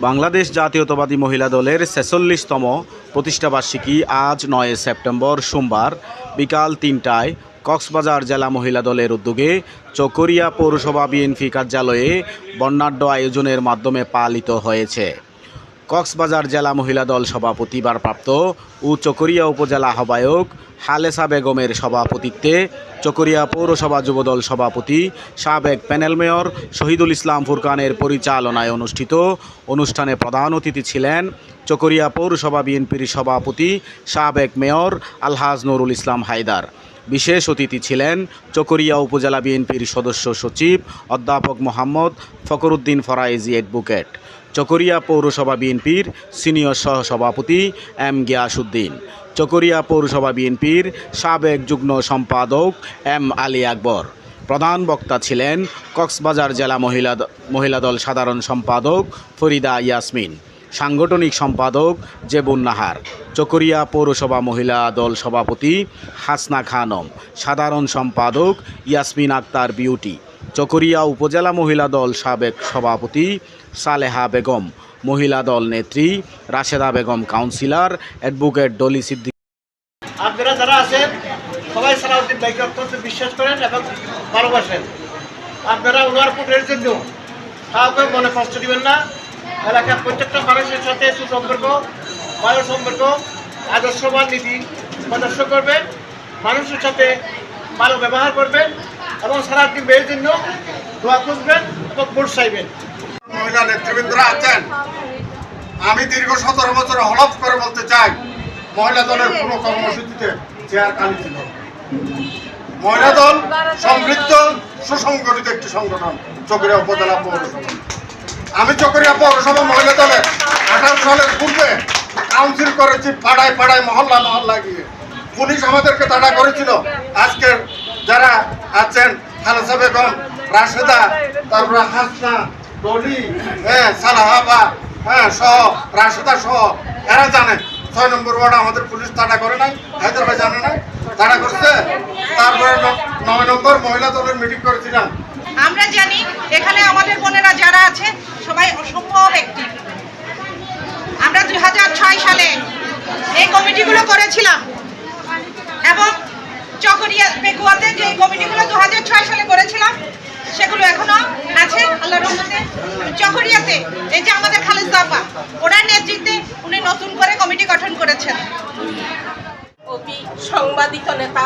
বাংলাদেশ জাতীয়তাবাদী মহিলা দলের ৪৬তম প্রতিষ্ঠাবার্ষিকী আজ ৯ সেপ্টেম্বর সোমবার বিকাল ৩টায় কক্সবাজার জেলা মহিলা দলের উদ্যোগে চকরিয়া পৌরসভা বিএনপি কার্যালয়ে বর্ণাঢ্য আয়োজনের মাধ্যমে পালিত হয়েছে। কক্সবাজার জেলা মহিলা দল সভাপতি ভারপ্রাপ্ত ও চকরিয়া উপজেলা আহ্বায়ক হালেসা বেগমের সভাপতিত্বে চকরিয়া পৌরসভা যুবদল সভাপতি সাবেক প্যানেল মেয়র শহীদুল ইসলাম ফুরকানের পরিচালনায় অনুষ্ঠিত অনুষ্ঠানে প্রধান অতিথি ছিলেন চকরিয়া পৌরসভা বিএনপির সভাপতি সাবেক মেয়র আলহাজ নুরুল ইসলাম হায়দার। বিশেষ অতিথি ছিলেন চকরিয়া উপজেলা বিএনপির সদস্য সচিব অধ্যাপক মোহাম্মদ ফখরুদ্দিন ফরাইজি অ্যাডভোকেট, চকরিয়া পৌরসভা বিএনপির সিনিয়র সহসভাপতি এম গিয়াসউদ্দিন, চকরিয়া পৌরসভা বিএনপির সাবেক যুগ্ম সম্পাদক এম আলী আকবর। প্রধান বক্তা ছিলেন কক্সবাজার জেলা মহিলা দল সাধারণ সম্পাদক ফরিদা ইয়াসমিন, সাংগঠনিক সম্পাদক জেবুন নাহার, চকরিয়া পৌরসভা মহিলা দল সভাপতি হাসনা খানম, সাধারণ সম্পাদক ইয়াসমিন আক্তার বিউটি, চকরিয়া উপজেলা মহিলা দল সাবেক সভাপতি সালেহা বেগম, মহিলা দল নেত্রী রাশেদা বেগম, কাউন্সিলর অ্যাডভোকেট ডলি সিদ্দিক। আপনারা যারা আছেন সবাই সালাউদ্দিন ভাইকে অত্যন্ত বিশ্বাস করেন এবং ভালোবাসেন। আপনারা ওনার পুত্রের জন্য কাউকে মনে কষ্ট দিবেন না। এলাকার প্রত্যেকটা মানুষের সাথে সুসম্পর্ক, ভালো সম্পর্ক, আদর্শবান নীতি প্রদর্শন করবেন, মানুষের সাথে ভালো ব্যবহার করবেন এবং সালাউদ্দিন ভাইয়ের জন্য দোয়া খুঁজবেন এবং ভোট চাইবেন। মহিলা নেতৃবৃন্দরা আছেন, আমি দীর্ঘ ১৭ বছর হলফ করে বলতে চাই, মহিলা দলের কোনো কর্মসূচিতে চেয়ার খালি ছিল। মহিলা দল সমৃদ্ধ সুসংগঠিত একটি সংগঠন চকরিয়া উপজেলা পৌরসভা। আমি চকরিয়া পৌরসভা মহিলা দলের ১৮ সালের পূর্বে কাউন্সিল করেছি, পাড়ায় পাড়ায় মহল্লা মহল্লা গিয়ে। পুলিশ আমাদেরকে তাড়া করেছিল। আজকের যারা আছেন হালেসা বেগম, রাশেদা, তারপরে হাসনা, ডলি, সালাহাবা সহ, রাশেদা সহ, এরা জানে ৬ নম্বর ওয়ার্ড আমাদের পুলিশ তাড়া করে নাই, হায়দ্রাবাদ জানে না তাড়া করছে। তারপরে ৯ নম্বর মহিলা দলের মিটিং করেছিলাম। আমরা জানি এখানে আমাদের বোনেরা যারা আছে সবাই অসম্ভব অ্যাক্টিভ। আমরা ২০০৬ সালে এই কমিটিগুলো করেছিলাম এবং চকরিয়া পেকুয়াতে যে কমিটিগুলো ২০০৬ সালে করেছিলাম সেগুলো এখনো আছে আল্লাহর রহমতে। চকরিয়াতে এই যে আমাদের খালেদ আপা, ওনার নেতৃত্বে উনি নতুন করে কমিটি গঠন করেছেন। কবি, সাংবাদিক নেতা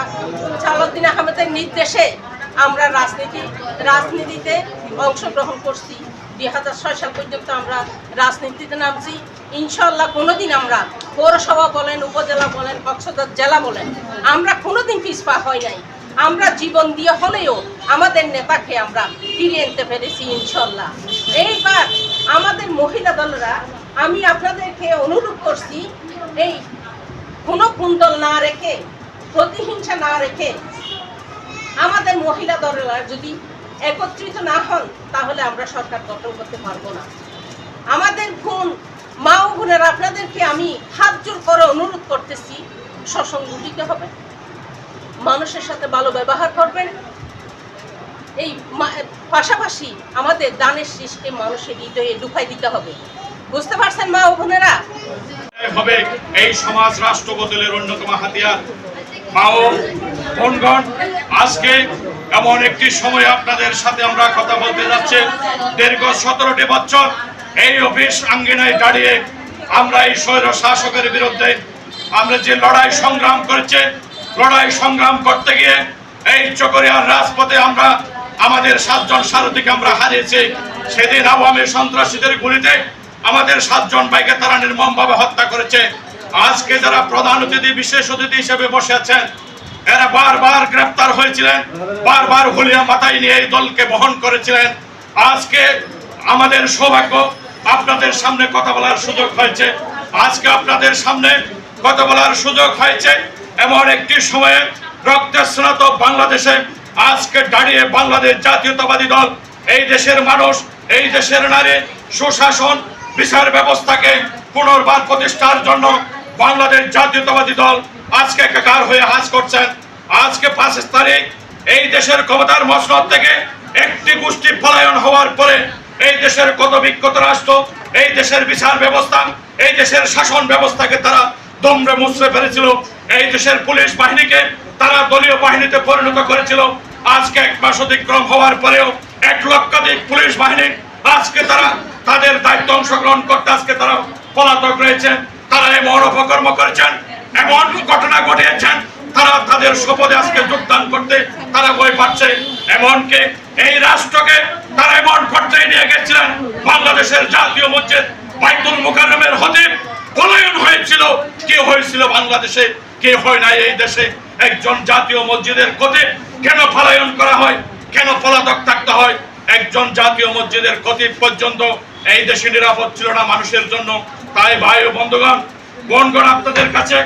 সালাউদ্দিন আহমেদের নির্দেশে আমরা রাজনীতিতে অংশগ্রহণ করছি। ২০০৬ সাল পর্যন্ত আমরা রাজনীতিতে নামছি। ইনশাল্লাহ কোনোদিন আমরা পৌরসভা বলেন, উপজেলা বলেন, কক্সবাজার জেলা বলেন, আমরা কোনোদিন পিছপা হয় নাই। আমরা জীবন দিয়ে হলেও আমাদের নেতাকে আমরা ফিরিয়ে আনতে পেরেছি ইনশাল্লাহ। এইবার আমাদের মহিলা দলরা, আমি আপনাদেরকে অনুরোধ করছি, এই কোনো কুন্দল না রেখে, প্রতিহিংসা না রেখে আমাদের মহিলা দলরা যদি একত্রিত না হন তাহলে আমরা সরকার গঠন করতে পারবো না। আমাদের মা ও বোনেরা, আপনাদেরকে আমি হাত জোর করে অনুরোধ করতেছি, সসংগঠিত হবে, মানুষের সাথে ভালো ব্যবহার করবেন। এই পাশাপাশি আমাদের দানের শীষকে মানুষের হৃদয়ে ঢুকাই দিতে হবে। বুঝতে পারছেন মা ও বোনেরা? হবে এই সমাজ রাষ্ট্র বদলের অন্যতম হাতিয়ার। মা ও বোনগণ, আজকে এমন একটি সময় আপনাদের সাথে আমরা কথা বলতে যাচ্ছি। দীর্ঘ ১৭টি বছর এই অফিস আঙ্গিনায় দাঁড়িয়ে আমরা এই স্বৈর শাসকের বিরুদ্ধে আমরা যে লড়াই সংগ্রাম করতে গিয়ে এই চকরিয়ার রাজপথে আমরা আমাদের ৭ জন সারথীকে আমরা হারিয়েছি। সেদিন আওয়ামী সন্ত্রাসীদের গুলিতে আমাদের 7 জন ভাইকে তারা নির্মমভাবে হত্যা করেছে। আজকে যারা প্রধান অতিথি, বিশেষ অতিথি হিসেবে বসে আছেন, এরা বারবার গ্রেপ্তার হয়েছিলেন, বারবার হুলিয়া মাথায় নিয়ে এই দলকে বহন করেছিলেন। আজকে আমাদের সৌভাগ্য, আপনাদের সামনে কথা বলার সুযোগ হয়েছে। আজকে আপনাদের সামনে কথা বলার সুযোগ হয়েছে এমন একটি সময়ে রক্তে স্নাত বাংলাদেশে আজকে দাঁড়িয়ে বাংলাদেশ জাতীয়তাবাদী দল, এই দেশের মানুষ, এই দেশের নারী, সুশাসন, বিচার ব্যবস্থাকে পুনর্বার প্রতিষ্ঠার জন্য বাংলাদেশ জাতীয়তাবাদী দল আজকে একাকার হয়ে কাজ করছেন। আজকে ৫ তারিখ এই দেশের ক্ষমতার মসনদ থেকে একটি গোষ্ঠী পলায়ন হওয়ার পরে এই দেশের কত বিক্ষত রাষ্ট্র, এই দেশের বিচার ব্যবস্থা, এই দেশের শাসন ব্যবস্থাকে তারা দমড়ে মুচড়ে ফেলেছিল। এই দেশের পুলিশ বাহিনীকে তারা দলীয় বাহিনীতে পরিণত করেছিল। আজকে 1 মাস অতিক্রম হওয়ার পরেও 1 লক্ষাধিক পুলিশ বাহিনী আজকে তারা তাদের দায়িত্ব অংশগ্রহণ করতে আজকে তারা পলাতক রয়েছেন। তারা এমন অপকর্ম করেছেন, এমন ঘটনা ঘটিয়েছেন, তারা তাদের শপথে আজকে যোগদান করতে তারা ভয় পাচ্ছে। এমনকি এই রাষ্ট্রকে তারা এমন পর্যায়ে নিয়ে গেছিলেন, বাংলাদেশের জাতীয় মসজিদ বাইতুল মুকাররমের খতিব পলায়ন হয়েছিল। কি হয়েছিল বাংলাদেশে, কি হয় না এই দেশে? একজন জাতীয় মসজিদের খতিব কেন পলায়ন করা হয়, কেন পলাতক থাকতে হয়? একজন জাতীয় মসজিদের খতিব পর্যন্ত এই দেশে নিরাপদ ছিল না মানুষের জন্য। তাই ভাই ও বন্ধুগণ, বোনগণ, আপনাদের কাছে